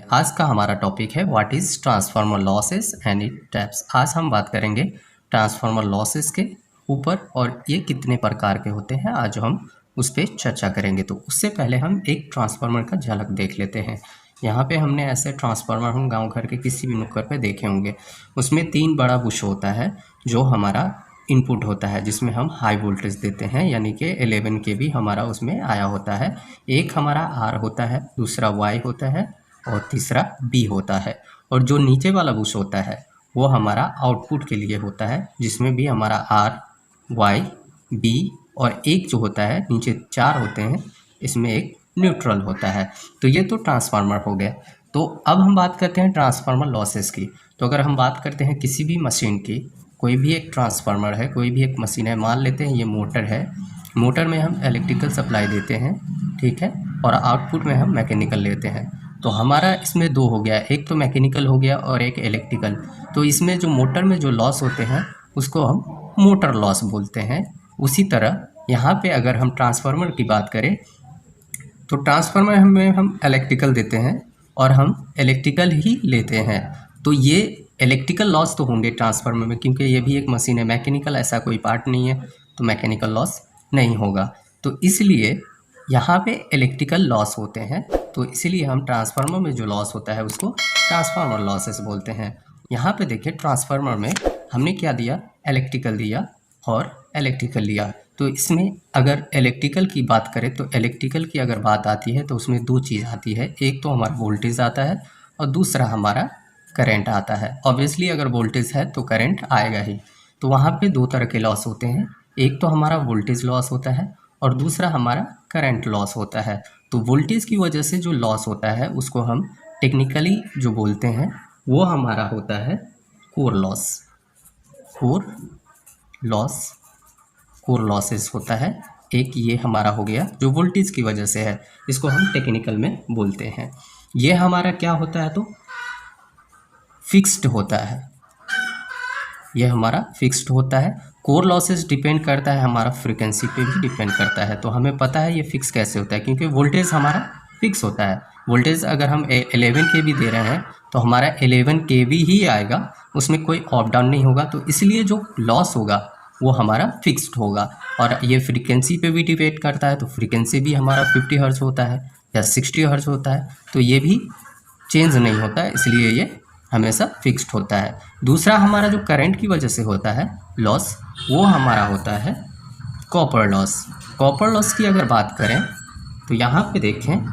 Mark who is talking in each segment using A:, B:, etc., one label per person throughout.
A: आज का हमारा टॉपिक है what is transformer losses and it types. आज हम बात करेंगे ट्रांसफार्मर लॉसेस के ऊपर और ये कितने प्रकार के होते हैं, आज हम उस पर चर्चा करेंगे। तो उससे पहले हम एक ट्रांसफार्मर का झलक देख लेते हैं। यहाँ पे हमने ऐसे ट्रांसफार्मर हम गांव घर के किसी भी नुक्कड़ पे देखे होंगे। उसमें 3 बड़ा बुश होता है जो हमारा इनपुट होता है, जिसमें हम हाई वोल्टेज देते हैं, यानी कि 11 के भी हमारा उसमें आया होता है। एक हमारा आर होता है, दूसरा वाई होता है और तीसरा बी होता है। और जो नीचे वाला बुश होता है वो हमारा आउटपुट के लिए होता है, जिसमें भी हमारा आर, वाई, बी और एक जो होता है नीचे 4 होते हैं, इसमें एक न्यूट्रल होता है। तो ये तो ट्रांसफार्मर हो गया। तो अब हम बात करते हैं ट्रांसफार्मर लॉसेस की। तो अगर हम बात करते हैं किसी भी मशीन की, कोई भी एक ट्रांसफार्मर है, कोई भी एक मशीन है, मान लेते हैं ये मोटर है, मोटर में हम इलेक्ट्रिकल सप्लाई देते हैं, ठीक है, और आउटपुट में हम मैकेनिकल लेते हैं। तो हमारा इसमें 2 हो गया, एक तो मैकेनिकल हो गया और एक इलेक्ट्रिकल। तो इसमें जो मोटर में जो लॉस होते हैं उसको हम मोटर लॉस बोलते हैं। उसी तरह यहाँ पे अगर हम ट्रांसफार्मर की बात करें तो ट्रांसफार्मर में हम इलेक्ट्रिकल देते हैं और हम इलेक्ट्रिकल ही लेते हैं। तो ये इलेक्ट्रिकल लॉस तो होंगे ट्रांसफार्मर में, क्योंकि ये भी एक मशीन है। मैकेनिकल ऐसा कोई पार्ट नहीं है, तो मैकेनिकल लॉस नहीं होगा। तो इसलिए यहाँ पे इलेक्ट्रिकल लॉस होते हैं। तो इसीलिए हम ट्रांसफार्मर में जो लॉस होता है उसको ट्रांसफार्मर लॉसेस बोलते हैं। यहाँ पे देखिए ट्रांसफार्मर में हमने क्या दिया, इलेक्ट्रिकल दिया और इलेक्ट्रिकल लिया। तो इसमें अगर इलेक्ट्रिकल की बात करें तो इलेक्ट्रिकल की अगर बात आती है तो उसमें 2 चीज़ आती है, एक तो हमारा वोल्टेज आता है और दूसरा हमारा करंट आता है। ऑब्वियसली अगर वोल्टेज है तो करंट आएगा ही। तो वहाँ पे 2 तरह के लॉस होते हैं, एक तो हमारा वोल्टेज लॉस होता है और दूसरा हमारा करंट लॉस होता है। तो वोल्टेज की वजह से जो लॉस होता है उसको हम टेक्निकली जो बोलते हैं वो हमारा होता है कोर लॉस। कोर लॉसेस होता है एक, ये हमारा हो गया जो वोल्टेज की वजह से है, इसको हम टेक्निकल में बोलते हैं। ये हमारा क्या होता है तो फिक्स्ड होता है, ये हमारा फिक्स्ड होता है। कोर लॉसेस डिपेंड करता है हमारा फ्रीक्वेंसी पे भी डिपेंड करता है। तो हमें पता है ये फिक्स कैसे होता है, क्योंकि वोल्टेज हमारा फिक्स होता है। वोल्टेज अगर हम 11 kV दे रहे हैं तो हमारा 11 kV ही आएगा, उसमें कोई अप डाउन नहीं होगा। तो इसलिए जो लॉस होगा वो हमारा फिक्स्ड होगा। और ये फ्रीक्वेंसी पे भी डिपेंड करता है, तो फ्रीक्वेंसी भी हमारा 50 हर्ट्ज होता है या 60 हर्ट्ज होता है, तो ये भी चेंज नहीं होता है, इसलिए ये हमेशा फिक्स्ड होता है। दूसरा हमारा जो करंट की वजह से होता है लॉस, वो हमारा होता है कॉपर लॉस। कॉपर लॉस की अगर बात करें तो यहाँ पे देखें,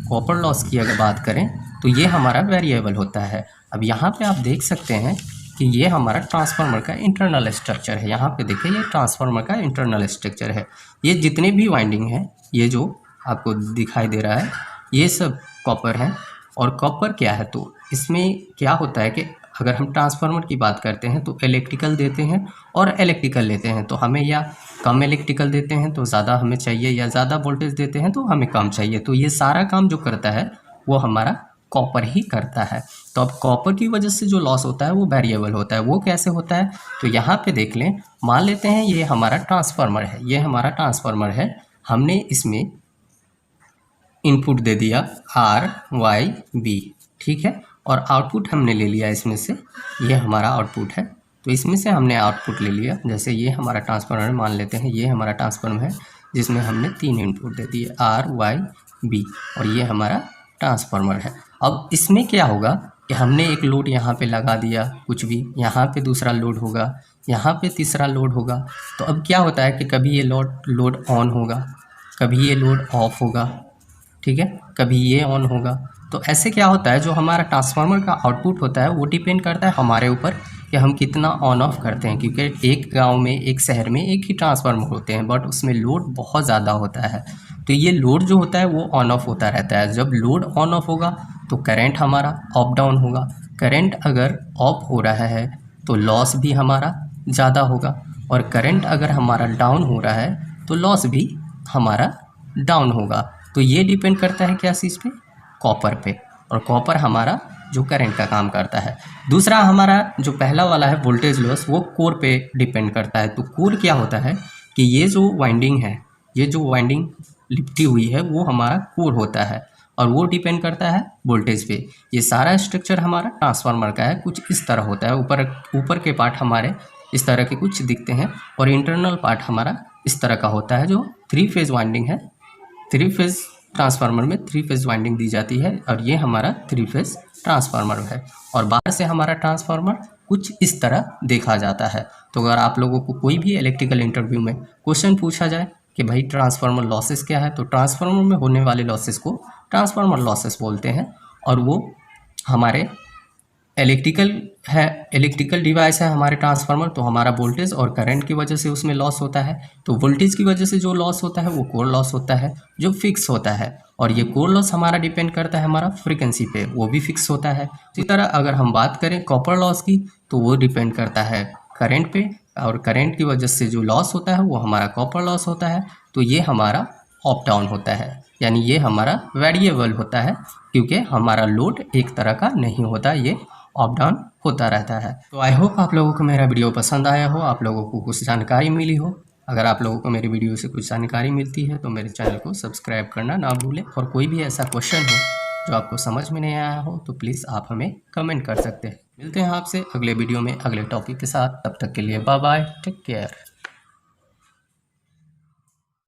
A: कॉपर लॉस की अगर बात करें तो ये हमारा वेरिएबल होता है। अब यहाँ पे आप देख सकते हैं कि ये हमारा ट्रांसफार्मर का इंटरनल स्ट्रक्चर है। यहाँ पे देखिए ये ट्रांसफार्मर का इंटरनल स्ट्रक्चर है। ये जितने भी वाइंडिंग हैं, ये जो आपको दिखाई दे रहा है, ये सब कॉपर है। और कॉपर क्या है, तो इसमें क्या होता है कि अगर हम ट्रांसफार्मर की बात करते हैं तो इलेक्ट्रिकल देते हैं और इलेक्ट्रिकल लेते हैं। तो हमें या कम इलेक्ट्रिकल देते हैं तो ज़्यादा हमें चाहिए, या ज़्यादा वोल्टेज देते हैं तो हमें कम चाहिए। तो ये सारा काम जो करता है वो हमारा कॉपर ही करता है। तो अब कॉपर की वजह से जो लॉस होता है वो वेरिएबल होता है। वो कैसे होता है, तो यहाँ पे देख लें, मान लेते हैं ये हमारा ट्रांसफार्मर है, ये हमारा ट्रांसफार्मर है, हमने इसमें इनपुट दे दिया आर, वाई, बी, ठीक है, और आउटपुट हमने ले लिया इसमें से, ये हमारा आउटपुट है। तो इसमें से हमने आउटपुट ले लिया, जैसे ये हमारा ट्रांसफार्मर मान लेते हैं, ये हमारा ट्रांसफार्मर है जिसमें हमने 3 इनपुट दे दिए, आर, वाई, बी, और ये हमारा ट्रांसफार्मर है। अब इसमें क्या होगा कि हमने एक लोड यहाँ पे लगा दिया, कुछ भी यहाँ पे दूसरा लोड होगा, यहाँ पे तीसरा लोड होगा। तो अब क्या होता है कि कभी ये लोड ऑन होगा, कभी ये लोड ऑफ होगा, ठीक है, कभी ये ऑन होगा। तो ऐसे क्या होता है, जो हमारा ट्रांसफार्मर का आउटपुट होता है वो डिपेंड करता है हमारे ऊपर कि हम कितना ऑन ऑफ करते हैं। क्योंकि एक गांव में, एक शहर में एक ही ट्रांसफार्मर होते हैं, बट उसमें लोड बहुत ज़्यादा होता है। तो ये लोड जो होता है वो ऑन ऑफ होता रहता है। जब लोड ऑन ऑफ होगा तो करंट हमारा अप डाउन होगा। करंट अगर ऑफ हो रहा है तो लॉस भी हमारा ज़्यादा होगा, और करंट अगर हमारा डाउन हो रहा है तो लॉस भी हमारा डाउन होगा। तो ये डिपेंड करता है क्या चीज़ पे, कॉपर पे, और कॉपर हमारा जो करंट का काम करता है। दूसरा हमारा जो पहला वाला है वोल्टेज लॉस, वो कोर पे डिपेंड करता है। तो कोर क्या होता है कि ये जो वाइंडिंग है, ये जो वाइंडिंग लिपटी हुई है वो हमारा कोर होता है। और वो डिपेंड करता है वोल्टेज पे। ये सारा स्ट्रक्चर हमारा ट्रांसफार्मर का है, कुछ इस तरह होता है। ऊपर के पार्ट हमारे इस तरह के कुछ दिखते हैं और इंटरनल पार्ट हमारा इस तरह का होता है जो 3 फेज वाइंडिंग है। 3 फेज ट्रांसफार्मर में 3 फेज वाइंडिंग दी जाती है और ये हमारा 3 फेज ट्रांसफार्मर है। और बाहर से हमारा ट्रांसफार्मर कुछ इस तरह देखा जाता है। तो अगर आप लोगों को कोई भी इलेक्ट्रिकल इंटरव्यू में क्वेश्चन पूछा जाए कि भाई ट्रांसफार्मर लॉसेस क्या है, तो ट्रांसफार्मर में होने वाले लॉसेस को ट्रांसफार्मर लॉसेस बोलते हैं। और वो हमारे इलेक्ट्रिकल डिवाइस है हमारे ट्रांसफार्मर, तो हमारा वोल्टेज और करंट की वजह से उसमें लॉस होता है। तो वोल्टेज की वजह से जो लॉस होता है वो कोर लॉस होता है जो फिक्स होता है, और ये कोर लॉस हमारा डिपेंड करता है हमारा फ्रीक्वेंसी पे, वो भी फिक्स होता है। इसी तरह अगर हम बात करें कॉपर लॉस की, तो वो डिपेंड करता है करंट पे, और करंट की वजह से जो लॉस होता है वो हमारा कॉपर लॉस होता है। तो ये हमारा अप डाउन होता है, यानी ये हमारा वेरिएबल होता है, क्योंकि हमारा लोड एक तरह का नहीं होता, ये अप डाउन होता रहता है। तो आई होप आप लोगों को मेरा वीडियो पसंद आया हो, आप लोगों को कुछ जानकारी मिली हो। अगर आप लोगों को मेरी वीडियो से कुछ जानकारी मिलती है तो मेरे चैनल को सब्सक्राइब करना ना भूलें। और कोई भी ऐसा क्वेश्चन हो जो आपको समझ में नहीं आया हो तो प्लीज़ आप हमें कमेंट कर सकते हैं। मिलते हैं आपसे अगले वीडियो में अगले टॉपिक के साथ, तब तक के लिए बाय बाय, टेक केयर।